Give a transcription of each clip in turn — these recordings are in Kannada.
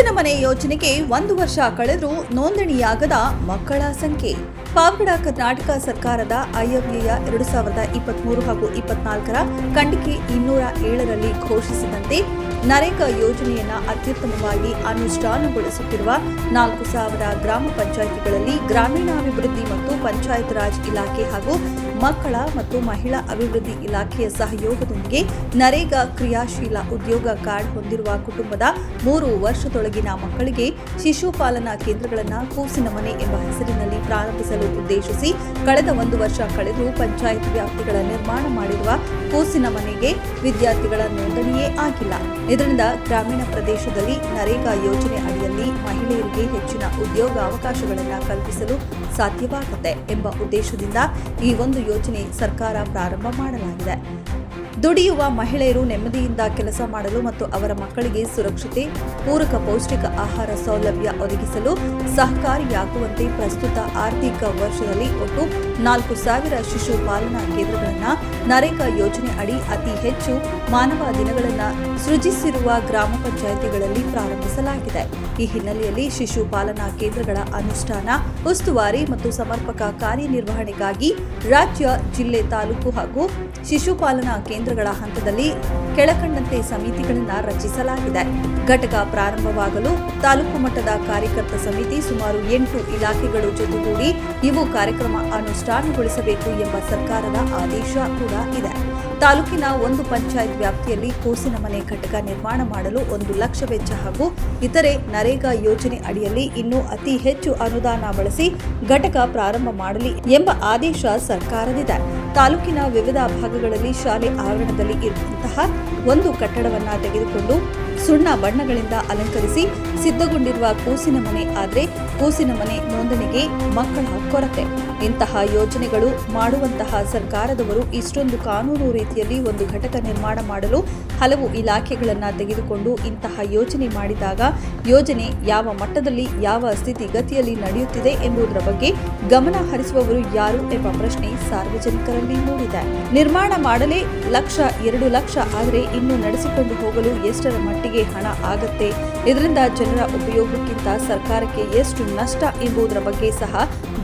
ಕೂಸಿನ ಮನೆ ಯೋಜನೆಗೆ 1 ವರ್ಷ ಕಳೆದರೂ ನೋಂದಣಿಯಾಗದ ಮಕ್ಕಳ ಸಂಖ್ಯೆ. ಪಾವಗಡ ಕರ್ನಾಟಕ ಸರ್ಕಾರದ ಆಯವ್ಯಯ 2023 ಹಾಗೂ 24ರ ಖಂಡಿಕೆ 207ರಲ್ಲಿ ಘೋಷಿಸಿದಂತೆ ನರೇಗಾ ಯೋಜನೆಯನ್ನು ಅತ್ಯುತ್ತಮವಾಗಿ ಅನುಷ್ಠಾನಗೊಳಿಸುತ್ತಿರುವ 4,000 ಗ್ರಾಮ ಪಂಚಾಯಿತಿಗಳಲ್ಲಿ ಗ್ರಾಮೀಣಾಭಿವೃದ್ಧಿ ಮತ್ತು ಪಂಚಾಯತ್ ರಾಜ್ ಇಲಾಖೆ ಹಾಗೂ ಮಕ್ಕಳ ಮತ್ತು ಮಹಿಳಾ ಅಭಿವೃದ್ಧಿ ಇಲಾಖೆಯ ಸಹಯೋಗದೊಂದಿಗೆ ನರೇಗಾ ಕ್ರಿಯಾಶೀಲ ಉದ್ಯೋಗ ಕಾರ್ಡ್ ಹೊಂದಿರುವ ಕುಟುಂಬದ 3 ವರ್ಷದೊಳಗಿನ ಮಕ್ಕಳಿಗೆ ಶಿಶುಪಾಲನಾ ಕೇಂದ್ರಗಳನ್ನು ಕೂಸಿನ ಮನೆ ಎಂಬ ಹೆಸರಿನಲ್ಲಿ ಪ್ರಾರಂಭಿಸಲು ಉದ್ದೇಶಿಸಿ ಕಳೆದ 1 ವರ್ಷ ಕಳೆದು ಪಂಚಾಯತ್ ವ್ಯಾಪ್ತಿಗಳ ನಿರ್ಮಾಣ ಮಾಡಿರುವ ಕೂಸಿನ ಮನೆಗೆ ವಿದ್ಯಾರ್ಥಿಗಳ ನೋಂದಣಿಯೇ ಆಗಿಲ್ಲ. ಇದರಿಂದ ಗ್ರಾಮೀಣ ಪ್ರದೇಶದಲ್ಲಿ ನರೇಗಾ ಯೋಜನೆ ಅಡಿಯಲ್ಲಿ ಮಹಿಳೆಯರಿಗೆ ಹೆಚ್ಚಿನ ಉದ್ಯೋಗ ಅವಕಾಶಗಳನ್ನು ಕಲ್ಪಿಸಲು ಸಾಧ್ಯವಾಗುತ್ತೆ ಎಂಬ ಉದ್ದೇಶದಿಂದ ಈ ಒಂದು ಯೋಜನೆ ಸರ್ಕಾರ ಪ್ರಾರಂಭ ಮಾಡಲಾಗಿದೆ. ದುಡಿಯುವ ಮಹಿಳೆಯರು ನೆಮ್ಮದಿಯಿಂದ ಕೆಲಸ ಮಾಡಲು ಮತ್ತು ಅವರ ಮಕ್ಕಳಿಗೆ ಸುರಕ್ಷತೆ, ಪೂರಕ ಪೌಷ್ಟಿಕ ಆಹಾರ ಸೌಲಭ್ಯ ಒದಗಿಸಲು ಸಹಕಾರಿಯಾಗುವಂತೆ ಪ್ರಸ್ತುತ ಆರ್ಥಿಕ ವರ್ಷದಲ್ಲಿ ಒಟ್ಟು 4,000 ಶಿಶು ಪಾಲನಾ ಕೇಂದ್ರಗಳನ್ನು ನರೇಗಾ ಯೋಜನೆ ಅಡಿ ಅತಿ ಹೆಚ್ಚು ಮಾನವ ದಿನಗಳನ್ನು ಸೃಜಿಸಿರುವ ಗ್ರಾಮ ಪಂಚಾಯಿತಿಗಳಲ್ಲಿ ಪ್ರಾರಂಭಿಸಲಾಗಿದೆ. ಈ ಹಿನ್ನೆಲೆಯಲ್ಲಿ ಶಿಶು ಪಾಲನಾ ಕೇಂದ್ರಗಳ ಅನುಷ್ಠಾನ, ಉಸ್ತುವಾರಿ ಮತ್ತು ಸಮರ್ಪಕ ಕಾರ್ಯನಿರ್ವಹಣೆಗಾಗಿ ರಾಜ್ಯ, ಜಿಲ್ಲೆ, ತಾಲೂಕು ಹಾಗೂ ಶಿಶುಪಾಲನಾ ಕೇಂದ್ರಗಳ ಹಂತದಲ್ಲಿ ಕೆಳಕಂಡಂತೆ ಸಮಿತಿಗಳನ್ನು ರಚಿಸಲಾಗಿದೆ. ಘಟಕ ಪ್ರಾರಂಭವಾಗಲು ತಾಲೂಕು ಮಟ್ಟದ ಕಾರ್ಯಕರ್ತ ಸಮಿತಿ ಸುಮಾರು 8 ಇಲಾಖೆಗಳು ಜೊತೆಗೂಡಿ ಇವು ಕಾರ್ಯಕ್ರಮ ಅನುಷ್ಠಾನಗೊಳಿಸಬೇಕು ಎಂಬ ಸರ್ಕಾರದ ಆದೇಶ ಕೂಡ ಇದೆ. ತಾಲೂಕಿನ ಒಂದು ಪಂಚಾಯತ್ ವ್ಯಾಪ್ತಿಯಲ್ಲಿ ಕೂಸಿನ ಮನೆ ಘಟಕ ನಿರ್ಮಾಣ ಮಾಡಲು 1 ಲಕ್ಷ ವೆಚ್ಚ ಹಾಗೂ ಇತರೆ ನರೇಗಾ ಯೋಜನೆ ಅಡಿಯಲ್ಲಿ ಇನ್ನೂ ಅತಿ ಹೆಚ್ಚು ಅನುದಾನ ಬಳಸಿ ಘಟಕ ಪ್ರಾರಂಭ ಮಾಡಲಿ ಎಂಬ ಆದೇಶ ಸರ್ಕಾರದಿದೆ. ತಾಲೂಕಿನ ವಿವಿಧ ಭಾಗಗಳಲ್ಲಿ ಶಾಲೆ ಆವರಣದಲ್ಲಿ ಇರುವಂತಹ ಒಂದು ಕಟ್ಟಡವನ್ನು ತೆಗೆದುಕೊಂಡು ಸುಣ್ಣ ಬಣ್ಣಗಳಿಂದ ಅಲಂಕರಿಸಿ ಸಿದ್ಧಗೊಂಡಿರುವ ಕೂಸಿನ ಮನೆ ಆದರೆ ಕೂಸಿನ ಮನೆ ನೋಂದಣಿಗೆ ಮಕ್ಕಳ ಕೊರತೆ. ಇಂತಹ ಯೋಜನೆಗಳು ಮಾಡುವಂತಹ ಸರ್ಕಾರದವರು ಇಷ್ಟೊಂದು ಕಾನೂನು ರೀತಿಯಲ್ಲಿ ಒಂದು ಘಟಕ ನಿರ್ಮಾಣ ಮಾಡಲು ಹಲವು ಇಲಾಖೆಗಳನ್ನು ತೆಗೆದುಕೊಂಡು ಇಂತಹ ಯೋಜನೆ ಮಾಡಿದಾಗ ಯೋಜನೆ ಯಾವ ಮಟ್ಟದಲ್ಲಿ ಯಾವ ಸ್ಥಿತಿಗತಿಯಲ್ಲಿ ನಡೆಯುತ್ತಿದೆ ಎಂಬುದರ ಬಗ್ಗೆ ಗಮನ ಹರಿಸುವವರು ಯಾರು ಎಂಬ ಪ್ರಶ್ನೆ ಸಾರ್ವಜನಿಕರಲ್ಲಿ ಮೂಡಿದೆ. ನಿರ್ಮಾಣ ಮಾಡಲೇ 1-2 ಲಕ್ಷ ಆದರೆ ಇನ್ನು ನಡೆಸಿಕೊಂಡು ಹೋಗಲು ಎಷ್ಟರ ಮಟ್ಟಿಗೆ ಹಣ ಆಗತ್ತೆ, ಇದರಿಂದ ಜನರ ಉಪಯೋಗಕ್ಕಿಂತ ಸರ್ಕಾರಕ್ಕೆ ಎಷ್ಟು ನಷ್ಟ ಎಂಬುದರ ಬಗ್ಗೆ ಸಹ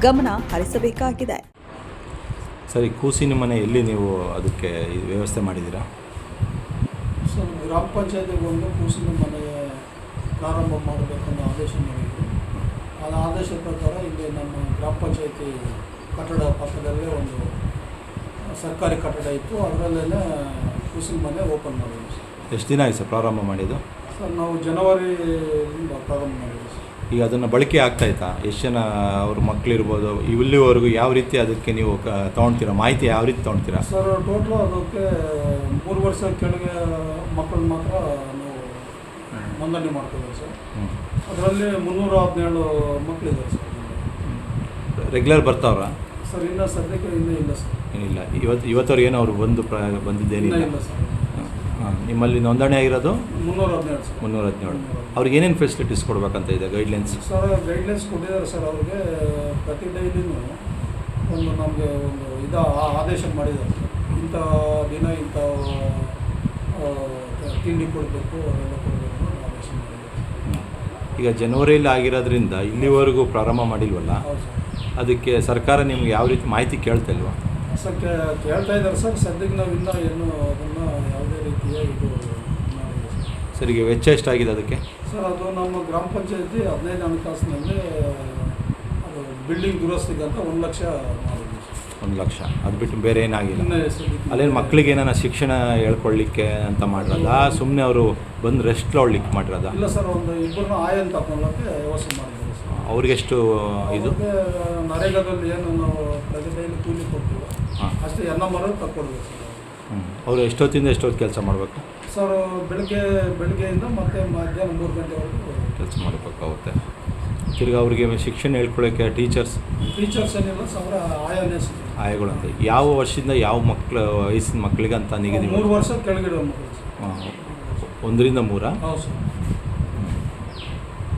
ಗಮನ ಹರಿಸಬೇಕಾಗಿದೆ. ಸರಿ, ಕೂಸಿನ ಮನೆ ಎಲ್ಲಿ ನೀವು ಅದಕ್ಕೆ ವ್ಯವಸ್ಥೆ ಮಾಡಿದ್ದೀರಾ? ಸರ್, ಗ್ರಾಮ ಪಂಚಾಯತಿಗೆ ಒಂದು ಕೂಸಿನ ಮನೆ ಪ್ರಾರಂಭ ಮಾಡಬೇಕನ್ನೋ ಆದೇಶ ಮಾಡಿದ್ರು. ಆ ಆದೇಶದ ಪ್ರಕಾರ ಇಲ್ಲಿ ನಮ್ಮ ಗ್ರಾಮ ಪಂಚಾಯತಿ ಕಟ್ಟಡ ಪಕ್ಕದಲ್ಲೇ ಒಂದು ಸರ್ಕಾರಿ ಕಟ್ಟಡ ಇತ್ತು, ಅದರಲ್ಲೇ ಕೂಸಿನ ಮನೆ ಓಪನ್ ಮಾಡಿದ್ವಿ ಸರ್. ಎಷ್ಟು ದಿನ ಆಯ್ತು ಸರ್ ಪ್ರಾರಂಭ ಮಾಡಿದ್ದು? ಸರ್, ನಾವು ಜನವರಿಯಿಂದ ಪ್ರಾರಂಭ ಮಾಡಿದ್ವಿ ಸರ್. ಈಗ ಅದನ್ನು ಬಳಕೆ ಆಗ್ತಾಯಿತ್ತಾ? ಎಷ್ಟು ಜನ ಅವ್ರ ಮಕ್ಕಳಿರ್ಬೋದು? ಇಲ್ಲಿವರೆಗೂ ಯಾವ ರೀತಿ ಅದಕ್ಕೆ ನೀವು ತೊಗೊಳ್ತೀರಾ, ಮಾಹಿತಿ ಯಾವ ರೀತಿ ತೊಗೊಳ್ತೀರಾ? ಸರ್, ಟೋಟಲ್ ಅದಕ್ಕೆ 3 ವರ್ಷ ಕೆಳಗೆ ಮಕ್ಕಳು ಮಾತ್ರ ನಾವು ನೋಂದಣಿ ಮಾಡ್ತೀವಿ ಸರ್. ಅದರಲ್ಲಿ 317 ಮಕ್ಕಳಿದ್ದಾರೆ ಸರ್. Regular ಬರ್ತಾವ್ರ sir? ಇನ್ನೂ ಸದ್ಯಕ್ಕೆ ಇನ್ನೂ ಇಲ್ಲ ಸರ್. ಏನಿಲ್ಲ. ಇವತ್ತವ್ರಿಗೆ ಏನೋ ಅವರು ಬಂದಿದ್ದೇನಿಲ್ಲ ಇಲ್ಲ ಸರ್. ನಿಮ್ಮಲ್ಲಿ ನೋಂದಣಿ ಆಗಿರೋದು 317 ಸರ್. 317. ಅವ್ರಿಗೆ ಏನೇನು ಫೆಸಿಲಿಟೀಸ್ ಕೊಡಬೇಕಂತ ಇದೆ ಗೈಡ್ಲೈನ್ಸ್? ಸರ್, ಗೈಡ್ಲೈನ್ಸ್ ಕೊಟ್ಟಿದ್ದಾರೆ ಸರ್. ಅವ್ರಿಗೆ ಪ್ರತಿ ಡೈಲಿನೂ ಒಂದು ನಮಗೆ ಒಂದು ಆದೇಶ ಮಾಡಿದ್ದಾರೆ. ಇಂಥ ದಿನ ಇಂಥ ತಿಂಡಿ ಕೊಡಬೇಕು, ಅದೆಲ್ಲ ಕೊಡಬೇಕು ಅಂತ ಆದೇಶ ಮಾಡಿದ್ದಾರೆ. ಈಗ ಜನವರಿಯಲ್ಲಿ ಆಗಿರೋದ್ರಿಂದ ಇಲ್ಲಿವರೆಗೂ ಪ್ರಾರಂಭ ಮಾಡಿಲ್ವಲ್ಲ, ಹೌದು ಸರ್. ಅದಕ್ಕೆ ಸರ್ಕಾರ ನಿಮ್ಗೆ ಯಾವ ರೀತಿ ಮಾಹಿತಿ ಕೇಳ್ತಾ ಇಲ್ವಾ? ಸರ್, ಕೇಳ್ತಾ ಇದ್ದಾರೆ ಸರ್. ಸದ್ಯಕ್ಕೆ ನಾವು ಇನ್ನೂ ಏನು ಅದನ್ನು ಯಾವುದೇ ರೀತಿಯ ಇದು ಮಾಡಿಲ್ಲ ಸರ್. ಸರ್, ಈಗ ವೆಚ್ಚ ಎಷ್ಟಾಗಿದೆ ಅದಕ್ಕೆ? ಸರ್, ಅದು ನಮ್ಮ ಗ್ರಾಮ ಪಂಚಾಯತಿ 15 ಹಣಕಾಸಿನಲ್ಲಿ ಅದು ಬಿಲ್ಡಿಂಗ್ ದುರಸ್ತಿಗೆ ಅಂತ 1 ಲಕ್ಷ ಮಾಡಿದ್ವಿ ಸರ್. 1 ಲಕ್ಷ. ಅದು ಬಿಟ್ಟು ಬೇರೆ ಏನಾಗಿಲ್ಲ? ಅಲ್ಲೇನು ಮಕ್ಕಳಿಗೆ ಏನಾರ ಶಿಕ್ಷಣ ಹೇಳ್ಕೊಳ್ಳಿಕ್ಕೆ ಅಂತ ಮಾಡಿರೋದ, ಸುಮ್ಮನೆ ಅವರು ಬಂದು ರೆಸ್ಟ್ ತೊಗೊಳ್ಲಿಕ್ಕೆ ಮಾಡಿರೋದ? ಇಲ್ಲ ಸರ್, ಒಂದು 2 ಆಯನ್ ತಗೊಳ್ಳೋಕ್ಕೆ ವ್ಯವಸ್ಥೆ ಮಾಡಿದ್ದೀವಿ ಸರ್. ಅವ್ರಿಗೆಷ್ಟು ಇದು? ನರೇಗಾದಲ್ಲಿ ಏನು ನಾವು ಪ್ರತಿ ಡೈಲಿ ಕೂಲಿ ಕೊಡ್ತೀವಿ ಅಷ್ಟೇ NMR ತಗೊಳ್ಬೇಕು ಸರ್. ಅವರು ಎಷ್ಟೊತ್ತಿಂದ ಎಷ್ಟೊತ್ತು ಕೆಲಸ ಮಾಡಬೇಕು ಸರ್? ಬೆಳಗ್ಗೆಯಿಂದ ಮತ್ತು ಮಧ್ಯಾಹ್ನ 3 ಗಂಟೆವರೆಗೂ ಕೆಲಸ ಮಾಡಬೇಕಾಗುತ್ತೆ. ತಿರ್ಗಿ ಅವ್ರಿಗೆ ಶಿಕ್ಷಣ ಹೇಳ್ಕೊಳ್ಳೋಕ್ಕೆ ಟೀಚರ್ಸ್ ಏನಿಲ್ಲ ಸರ್, ಆಯನೇ ಸರ್. ಆಯಗಳು ಅಂತ ಯಾವ ವರ್ಷದಿಂದ ಯಾವ ವಯಸ್ಸಿನ ಮಕ್ಕಳಿಗೆ ಅಂತ ನಿಗದಿ? 3 ವರ್ಷ ಕೆಳಗಡೆ ಮಕ್ಕಳು ಸರ್. 1ರಿಂದ 3? ಹೌದು ಸರ್.